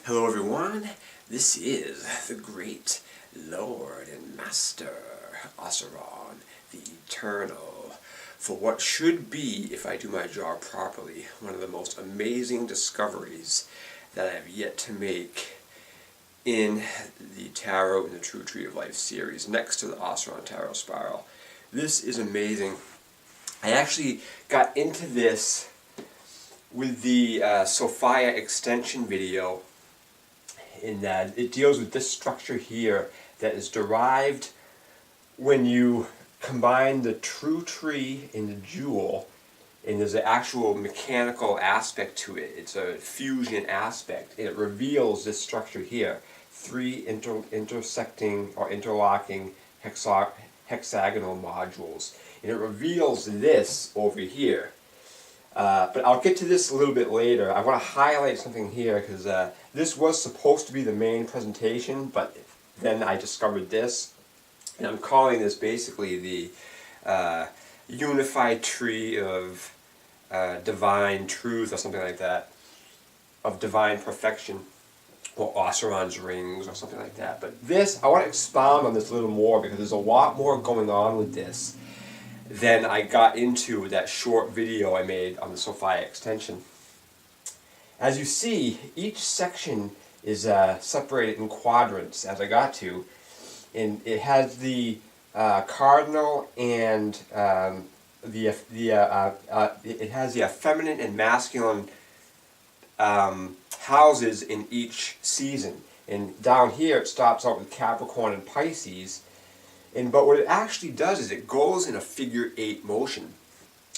Hello everyone, this is the great Lord and Master Osiron, the Eternal, for what should be, if I do my job properly, one of the most amazing discoveries that I have yet to make in the Tarot and the True Tree of Life series, next to the Osiron Tarot Spiral. This is amazing. I actually got into this with the Sophia extension video, in that it deals with this structure here that is derived when you combine the true tree and the jewel, and there's an actual mechanical aspect to it. It's a fusion aspect, and it reveals this structure here. Three intersecting or interlocking hexagonal modules. And it reveals this over here. But I'll get to this a little bit later. I want to highlight something here because this was supposed to be the main presentation, but then I discovered this. And I'm calling this basically the unified tree of divine truth or something like that, of divine perfection, or Osiron's rings or something like that. But this, I want to expound on this a little more because there's a lot more going on with this than I got into that short video I made on the Sophia extension. As you see, each section is separated in quadrants, as I got to, and it has the cardinal and it has the feminine and masculine houses in each season. And down here it stops out with Capricorn and Pisces. But what it actually does is it goes in a figure 8 motion.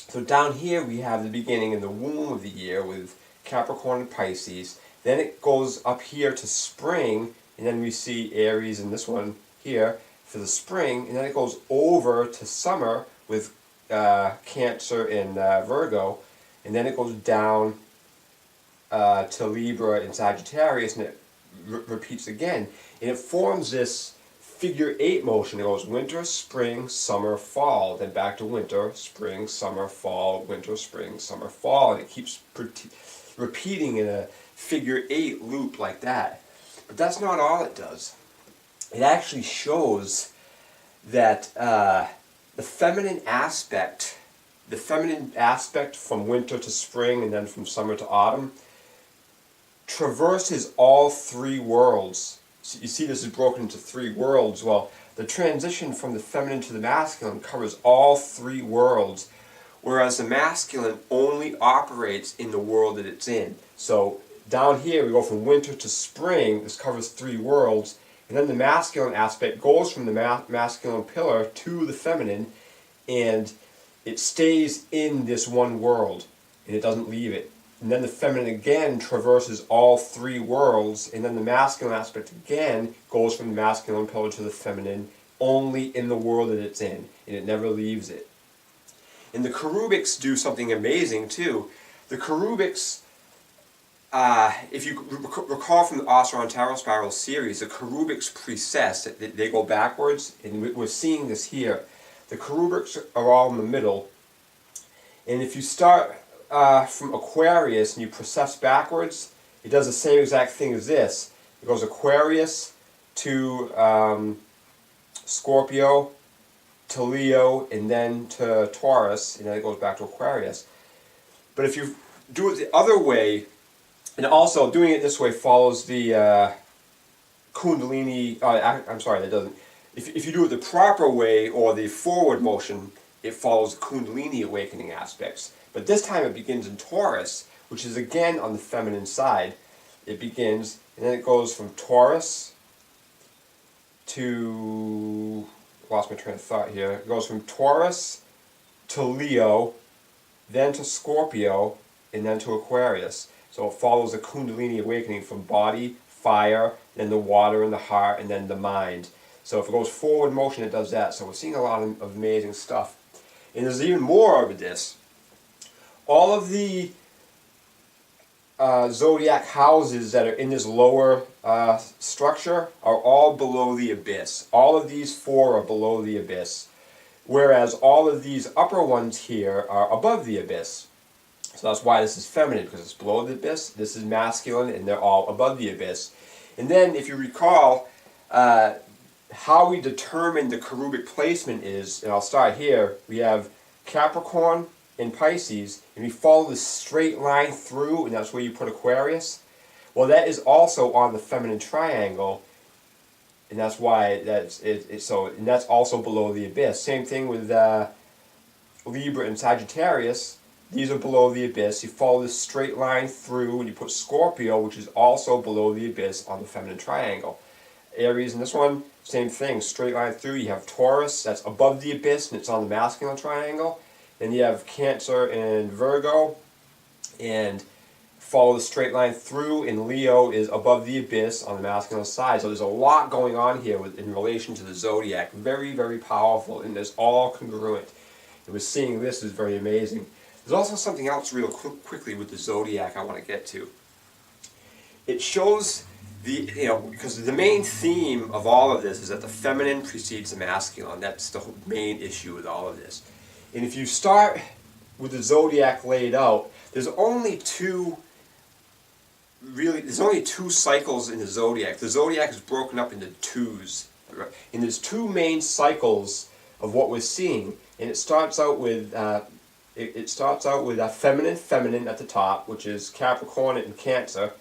So down here we have the beginning in the womb of the year with Capricorn and Pisces. Then it goes up here to spring, and then we see Aries in this one here for the spring. And then it goes over to summer with Cancer and Virgo. And then it goes down to Libra and Sagittarius, and it repeats again. And it forms this figure 8 motion. It goes winter, spring, summer, fall, then back to winter, spring, summer, fall, winter, spring, summer, fall, and it keeps repeating in a figure 8 loop like that. But that's not all it does. It actually shows that the feminine aspect from winter to spring and then from summer to autumn traverses all three worlds. So you see this is broken into three worlds. Well, the transition from the feminine to the masculine covers all three worlds, whereas the masculine only operates in the world that it's in. So down here we go from winter to spring. This covers three worlds, and then the masculine aspect goes from the masculine pillar to the feminine, and it stays in this one world, and it doesn't leave it. And then the feminine again traverses all three worlds, and then the masculine aspect again goes from the masculine pillar to the feminine, only in the world that it's in, and it never leaves it. And the cherubics do something amazing too. The cherubics, if you recall from the Osiron Tarot Spiral series, the cherubics precess, they go backwards, and we're seeing this here. The cherubics are all in the middle, and if you start from Aquarius and you process backwards, it does the same exact thing as this. It goes Aquarius to Scorpio, to Leo, and then to Taurus, and then it goes back to Aquarius. But if you do it the other way, and also doing it this way follows the Kundalini, I'm sorry, that doesn't. If you do it the proper way, or the forward motion, it follows the Kundalini awakening aspects. But this time it begins in Taurus, which is again on the feminine side. It begins, and then it goes from Taurus to, lost my train of thought here. It goes from Taurus to Leo, then to Scorpio, and then to Aquarius. So it follows the Kundalini awakening from body, fire, then the water and the heart, and then the mind. So if it goes forward motion, it does that. So we're seeing a lot of amazing stuff. And there's even more of this. All of the zodiac houses that are in this lower structure are all below the abyss. All of these four are below the abyss, whereas all of these upper ones here are above the abyss. So that's why this is feminine, because it's below the abyss. This is masculine, and they're all above the abyss. And then, if you recall, how we determine the cherubic placement is, and I'll start here, we have Capricorn and Pisces, and we follow this straight line through, and that's where you put Aquarius. Well, that is also on the feminine triangle, and that's why and that's also below the abyss. Same thing with Libra and Sagittarius. These are below the abyss. You follow this straight line through, and you put Scorpio, which is also below the abyss, on the feminine triangle. Aries and this one, same thing, straight line through. You have Taurus, that's above the abyss, and it's on the masculine triangle. Then you have Cancer and Virgo, and follow the straight line through, and Leo is above the abyss on the masculine side. So there's a lot going on here in relation to the zodiac. Very, very powerful, and it's all congruent. And with seeing this is very amazing. There's also something else real quickly with the zodiac I want to get to. It shows because the main theme of all of this is that the feminine precedes the masculine. That's the main issue with all of this. And if you start with the zodiac laid out, there's only two cycles in the zodiac. The zodiac is broken up into twos, right? And there's two main cycles of what we're seeing. And it starts out with a feminine at the top, which is Capricorn and Cancer.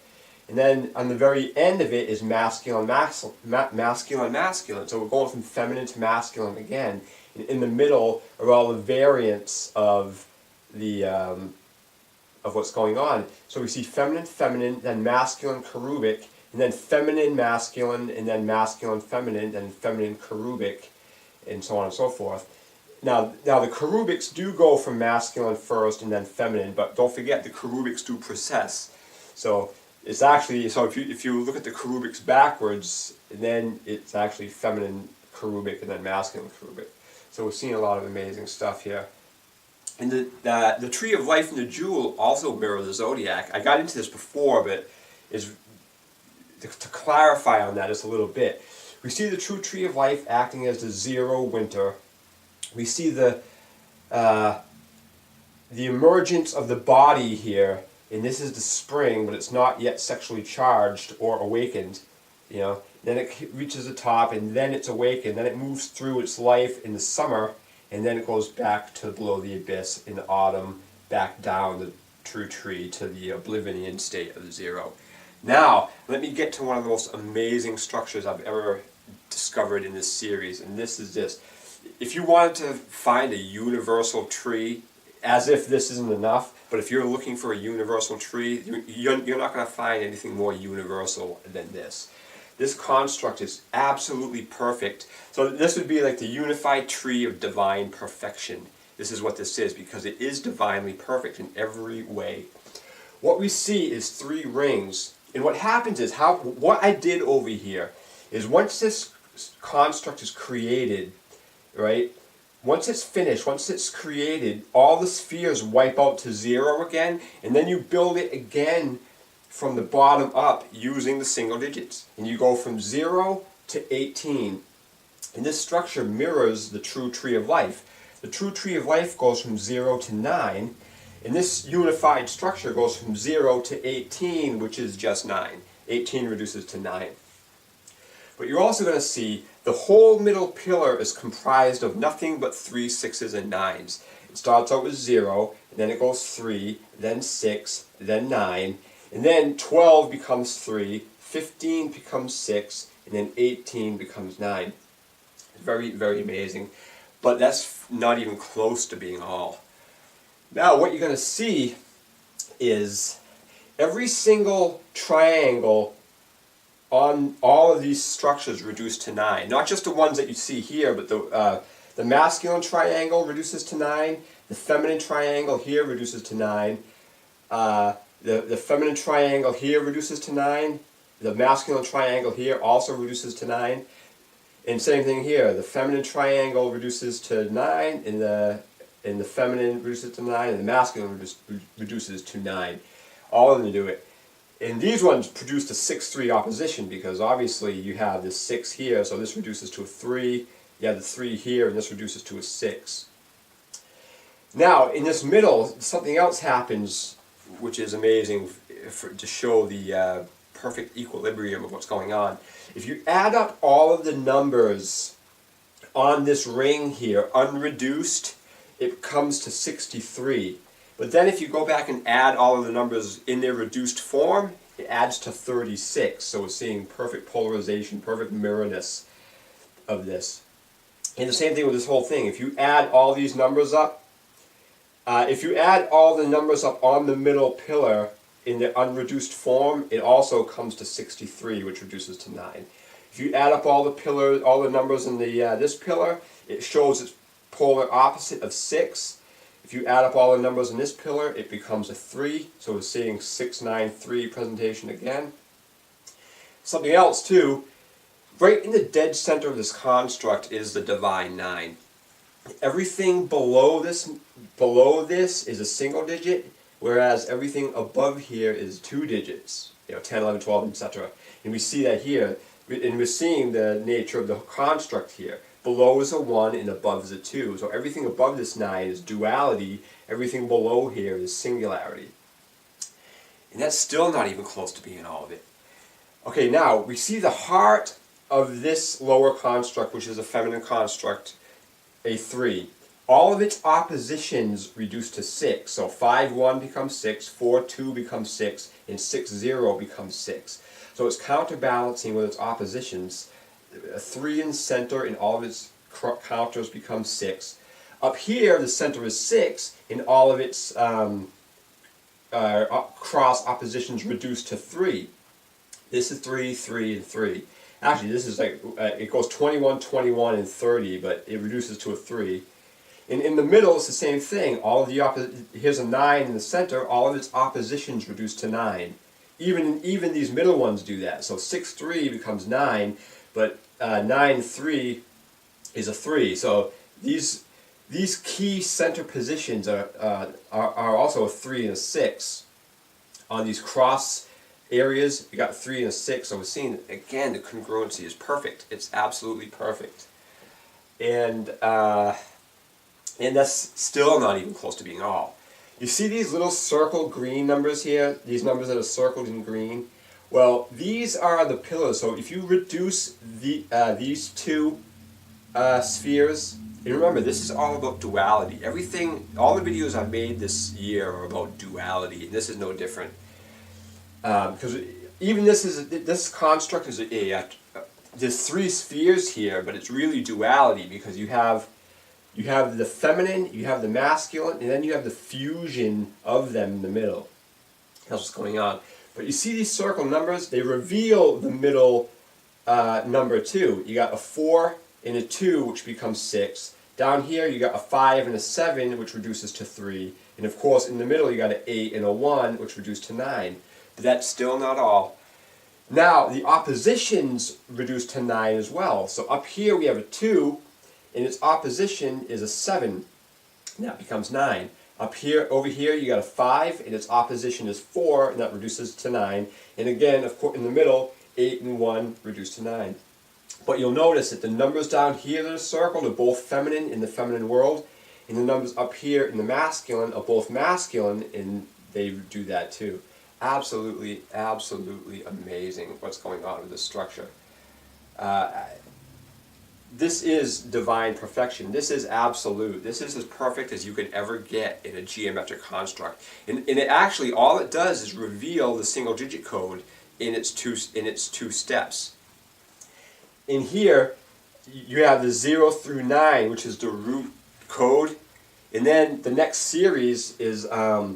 And then on the very end of it is masculine. So we're going from feminine to masculine again. In the middle are all the variants of what's going on. So we see feminine, then masculine, cherubic, and then feminine, masculine, and then masculine, feminine, then feminine, cherubic, and so on and so forth. Now the cherubics do go from masculine first and then feminine, but don't forget the cherubics do precess. So it's actually, if you look at the cherubics backwards, then it's actually feminine cherubic and then masculine cherubic. So we're seeing a lot of amazing stuff here. And the tree of life and the jewel also mirror the zodiac. I got into this before, but to clarify on that just a little bit. We see the true tree of life acting as the zero winter. We see the emergence of the body here, and this is the spring, but it's not yet sexually charged or awakened. Then it reaches the top, and then it's awakened. Then it moves through its life in the summer, and then it goes back to below the abyss in the autumn, back down the true tree to the oblivion state of the zero. Now, let me get to one of the most amazing structures I've ever discovered in this series, and this is this. If you wanted to find a universal tree, as if this isn't enough, but if you're looking for a universal tree, you're not going to find anything more universal than this. This construct is absolutely perfect. So this would be like the unified tree of divine perfection. This is what this is, because it is divinely perfect in every way. What we see is 3 rings, and what happens is, what I did over here is once this construct is created, right? Once it's finished, once it's created, all the spheres wipe out to 0 again, and then you build it again from the bottom up using the single digits. And you go from 0 to 18. And this structure mirrors the true tree of life. The true tree of life goes from 0 to 9, and this unified structure goes from 0 to 18, which is just 9. 18 reduces to 9. But you're also going to see the whole middle pillar is comprised of nothing but 3 6s and 9s. It starts out with 0, and then it goes 3, then 6, then 9, and then 12 becomes 3, 15 becomes 6, and then 18 becomes 9. Very, very amazing. But that's not even close to being all. Now what you're going to see is every single triangle on all of these structures reduced to 9. Not just the ones that you see here, but the masculine triangle reduces to 9. The feminine triangle here reduces to 9. The feminine triangle here reduces to 9. The masculine triangle here also reduces to 9. And same thing here. The feminine triangle reduces to 9, and the feminine reduces to 9, and the masculine reduces to 9. All of them do it. And these ones produce a 6-3 opposition, because obviously you have this 6 here, so this reduces to a 3. You have the 3 here, and this reduces to a 6. Now, in this middle, something else happens which is amazing to show the perfect equilibrium of what's going on. If you add up all of the numbers on this ring here, unreduced, it comes to 63. But then if you go back and add all of the numbers in their reduced form, it adds to 36. So we're seeing perfect polarization, perfect mirrorness of this. And the same thing with this whole thing. If you add all these numbers up, if you add all the numbers up on the middle pillar in the unreduced form, it also comes to 63, which reduces to 9. If you add up all the pillars, all the numbers in the this pillar, it shows its polar opposite of 6. If you add up all the numbers in this pillar, it becomes a 3. So we're seeing 693 presentation again. Something else too, right in the dead center of this construct is the divine 9. Everything below this is a single digit, whereas everything above here is 2 digits. 10, 11, 12, etc. And we see that here, and we're seeing the nature of the construct here. Below is a 1 and above is a 2. So everything above this 9 is duality, everything below here is singularity. And that's still not even close to being all of it. Okay, now we see the heart of this lower construct, which is a feminine construct, a 3. All of its oppositions reduce to 6. So 5, 1 becomes 6, 4, 2 becomes 6, and 6, 0 becomes 6. So it's counterbalancing with its oppositions. A 3 in center and all of its counters become 6. Up here, the center is 6, and all of its cross oppositions reduce to 3. This is 3, 3, and 3. Actually, this is like, it goes 21, 21, and 30, but it reduces to a 3. And in the middle, it's the same thing. All of the here's a 9 in the center. All of its oppositions reduce to 9. Even these middle ones do that. So 6, 3 becomes 9, but 9, 3 is a 3. So these key center positions are also a 3 and a 6. On these cross areas, you got a 3 and a 6. So we're seeing, again, the congruency is perfect. It's absolutely perfect. And that's still not even close to being all. You see these little circle green numbers here? These numbers that are circled in green? Well, these are the pillars. So if you reduce these two spheres, and remember, this is all about duality. Everything, all the videos I've made this year are about duality, and this is no different. Because even this construct is there's 3 spheres here, but it's really duality because you have the feminine, you have the masculine, and then you have the fusion of them in the middle. That's what's going on. But you see these circle numbers, they reveal the middle number 2. You got a 4 and a 2, which becomes 6. Down here you got a 5 and a 7, which reduces to 3. And of course in the middle you got an 8 and a 1, which reduce to 9. But that's still not all. Now the oppositions reduce to 9 as well. So up here we have a 2, and its opposition is a 7. And that becomes 9. Up here, over here, you got a 5, and its opposition is 4, and that reduces to 9. And again, of course, in the middle, 8 and 1 reduce to 9. But you'll notice that the numbers down here that are circled are both feminine in the feminine world, and the numbers up here in the masculine are both masculine, and they do that too. Absolutely, absolutely amazing what's going on with this structure. This is divine perfection. This is absolute. This is as perfect as you could ever get in a geometric construct. And it actually, all it does is reveal the single digit code in its two steps. In here, you have the 0 through 9, which is the root code. And then the next series is the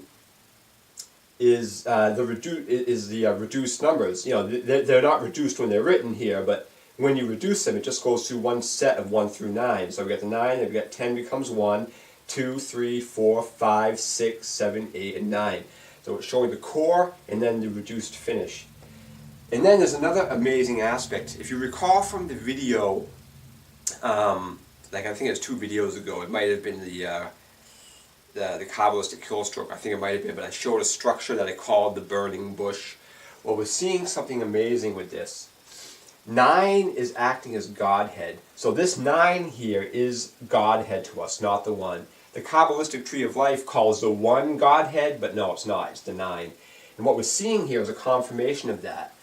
reduced numbers. They're not reduced when they're written here, but when you reduce them, it just goes through one set of 1 through 9. So we got the 9, and we got 10 becomes 1, 2, 3, 4, 5, 6, 7, 8, and 9. So it's showing the core and then the reduced finish. And then there's another amazing aspect. If you recall from the video, like I think it was 2 videos ago, it might have been the Kabbalistic kill stroke, I think it might have been, but I showed a structure that I called the burning bush. Well, we're seeing something amazing with this. 9 is acting as Godhead. So this 9 here is Godhead to us, not the 1. the Kabbalistic tree of life calls the one Godhead, but no, it's not. It's the 9. And what we're seeing here is a confirmation of that.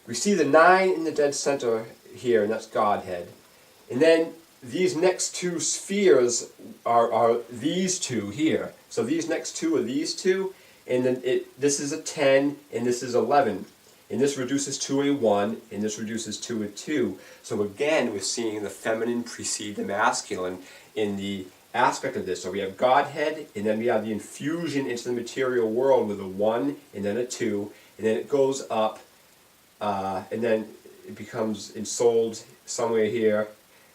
We see the 9 in the dead center here, and that's Godhead. And then these next two spheres are these two here. So these next two are these two, and then this is a 10, and this is 11. And this reduces to a 1, and this reduces to a 2. So again, we're seeing the feminine precede the masculine in the aspect of this. So we have Godhead, and then we have the infusion into the material world with a 1, and then a 2, and then it goes up, and then it becomes ensouled somewhere here,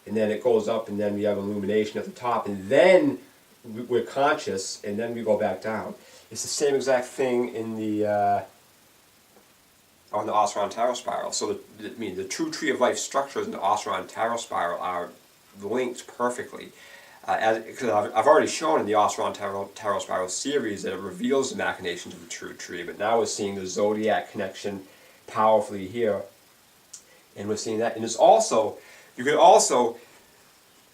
and then it goes up, and then we have illumination at the top, and then we're conscious, and then we go back down. It's the same exact thing in the on the Osiron Tarot Spiral. So the true tree of life structures in the Osiron Tarot Spiral are linked perfectly. Because I've already shown in the Osiron Tarot Spiral series that it reveals the machinations of the true tree, but now we're seeing the zodiac connection powerfully here, and we're seeing that. And it's also, you could also,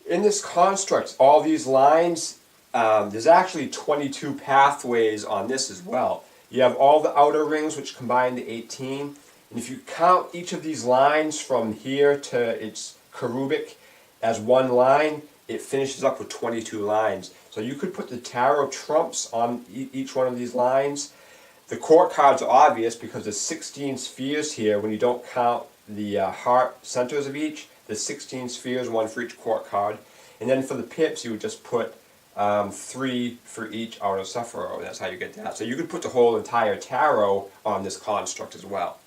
in this construct, all these lines, there's actually 22 pathways on this as well. You have all the outer rings, which combine to 18, and if you count each of these lines from here to its cherubic as one line, it finishes up with 22 lines. So you could put the tarot trumps on each one of these lines. The court cards are obvious because there's 16 spheres here. When you don't count the heart centers of each, there's 16 spheres, 1 for each court card. And then for the pips, you would just put 3 for each outer sufferer. That's how you get that. So you could put the whole entire tarot on this construct as well.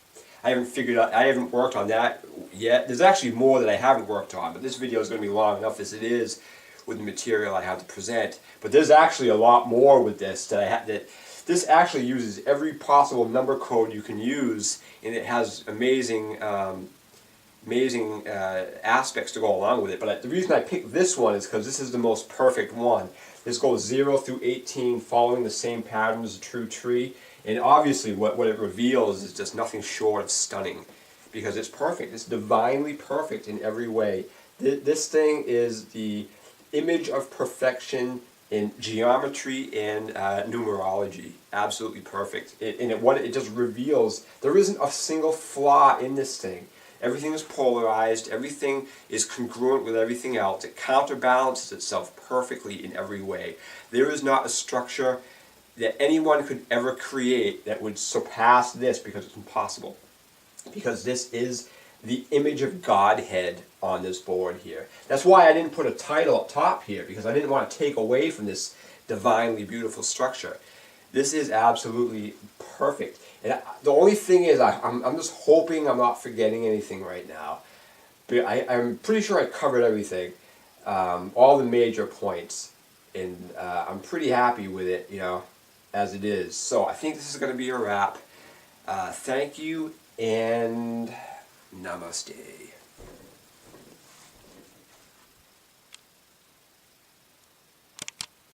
I haven't worked on that yet. There's actually more that I haven't worked on, but this video is going to be long enough as it is with the material I have to present. But there's actually a lot more with this that this actually uses every possible number code you can use, and it has amazing aspects to go along with it. But the reason I picked this one is because this is the most perfect one. This goes 0 through 18 following the same pattern as a true tree. And obviously what it reveals is just nothing short of stunning, because it's perfect. It's divinely perfect in every way. This thing is the image of perfection in geometry and numerology. Absolutely perfect. What it just reveals, there isn't a single flaw in this thing. Everything is polarized. Everything is congruent with everything else. It counterbalances itself perfectly in every way. There is not a structure that anyone could ever create that would surpass this, because it's impossible. Because this is the image of Godhead on this board here. That's why I didn't put a title up top here, because I didn't want to take away from this divinely beautiful structure. This is absolutely perfect. And the only thing is, I'm just hoping I'm not forgetting anything right now. But I'm pretty sure I covered everything, all the major points, and I'm pretty happy with it, as it is. So I think this is going to be a wrap. Thank you, and namaste.